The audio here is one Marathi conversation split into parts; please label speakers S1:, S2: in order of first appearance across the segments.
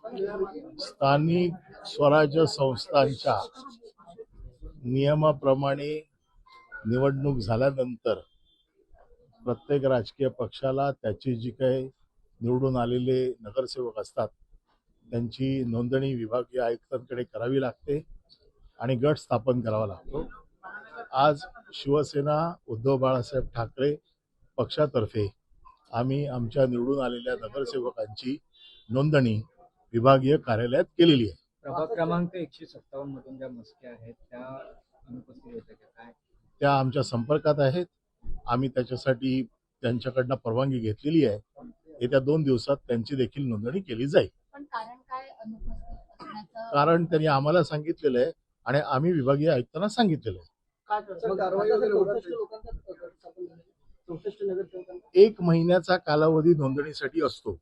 S1: स्थानिक स्वराज्य संस्थांच्या नियमाप्रमाणे निवडणूक झाल्यानंतर प्रत्येक राजकीय पक्षाला त्याची जी काही निवडून आलेले नगरसेवक असतात त्यांची नोंदणी विभागीय आयुक्तांकडे करावी लागते आणि गट स्थापन करावा लागतो। आज शिवसेना उद्धव बाळासाहेब ठाकरे पक्षातर्फे आम्ही आमच्या निवडून आलेल्या नगरसेवकांची नोंदणी विभागीय कार्यालयात केलेली आहे।
S2: प्रभाग क्रमांक 157 मधून ज्या मस्क्या आहेत त्या अनुपस्थित होत्या काय?
S1: त्या आमच्या संपर्कात आहेत। आम्ही त्याच्यासाठी त्यांच्याकडनं परवानगी घेतलेली आहे। येत्या 2 दिवसात त्यांची देखील नोंदणी केली जाईल।
S3: पण कारण काय अनुपस्थित असण्याचं?
S1: कारण त्यांनी आम्हाला सांगितलेलं आहे आणि आम्ही विभागीय आयुक्तांना सांगितलेलं आहे। 1 महिन्याचा कालावधी नोंदणीसाठी असतो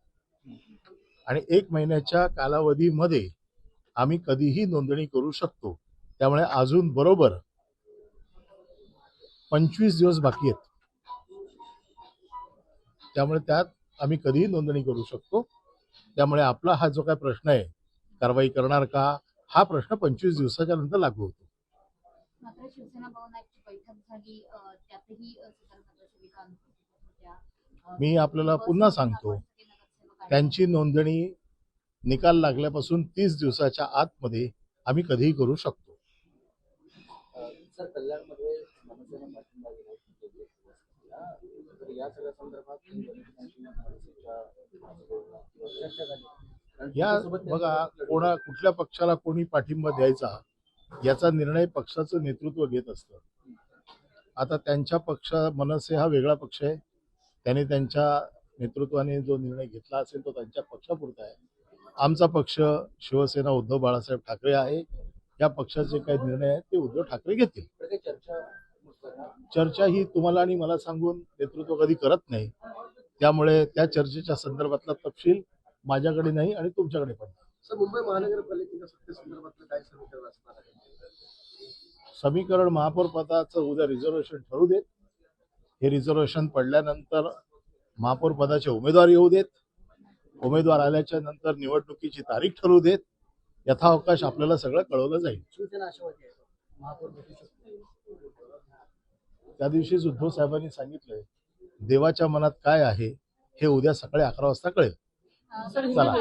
S1: आणि 1 महिन्याच्या कालावधीमध्ये आम्ही कधीही नोंदणी करू शकतो। त्यामुळे अजून बरोबर 25 दिवस बाकी आहेत। त्यामुळे त्यात आम्ही कधीही नोंदणी करू शकतो। त्यामुळे आपला हा जो काय प्रश्न आहे कारवाई करणार का हा प्रश्न 25 दिवसाच्या नंतर लागू होतो।
S3: मात्र शिवसेना भवनाची बैठक झाली त्यातही नगरसेविका अनुपस्थित होत्या।
S1: मी आपल्याला पुन्हा सांगतो त्यांची नोंदणी निकाल लागल्यापासून 30 दिवसाच्या आतमध्ये आम्ही कधीही करू शकतो।
S2: सर कल्याणमध्ये मनसेने पाठिंबा दिला तर या सगळ्या संदर्भात
S1: या बघा कुठल्या पक्षाला कोणी पाठिंबा द्यायचा याचा निर्णय पक्षाचं नेतृत्व घेत असतं। आता त्यांच्या पक्ष मनसे हा वेगळा पक्ष आहे। त्यांनी त्यांच्या नेतृत्वाने जो निर्णय घेतला असेल तो त्यांच्या पक्षापुरता आहे। आमचा पक्ष शिवसेना उद्धव बाळासाहेब ठाकरे आहे। या पक्षाचे काही निर्णय आहेत ते उद्धव ठाकरे घेतील। चर्चा ही तुम्हाला आणि मला सांगून नेतृत्व कधी करत नाही। त्यामुळे त्या चर्चेच्या संदर्भातला तपशील माझ्याकडे नाही आणि तुमच्याकडे पण नाही।
S4: मुंबई महानगरपालिकेच्या सत्तेसंदर्भातलं काय समीकरण असणार आहे?
S1: समीकरण महापौर पदाचं उद्या रिझर्वेशन ठरू देत। हे रिझर्वेशन पडल्यानंतर महापौर पदाचे उमेदवार येऊ देत। उमेदवार आल्याच्या नंतर निवडणुकीची तारीख ठरवू देत। यथावकाश आपल्याला सगळं कळवलं जाईल।
S4: शिवसेना आशावादी आहे महापौर भेटू शकते।
S1: त्या दिवशीच उद्धव साहेबांनी सांगितलंय देवाच्या मनात काय आहे हे उद्या सकाळी 11 वाजता कळेल। चला।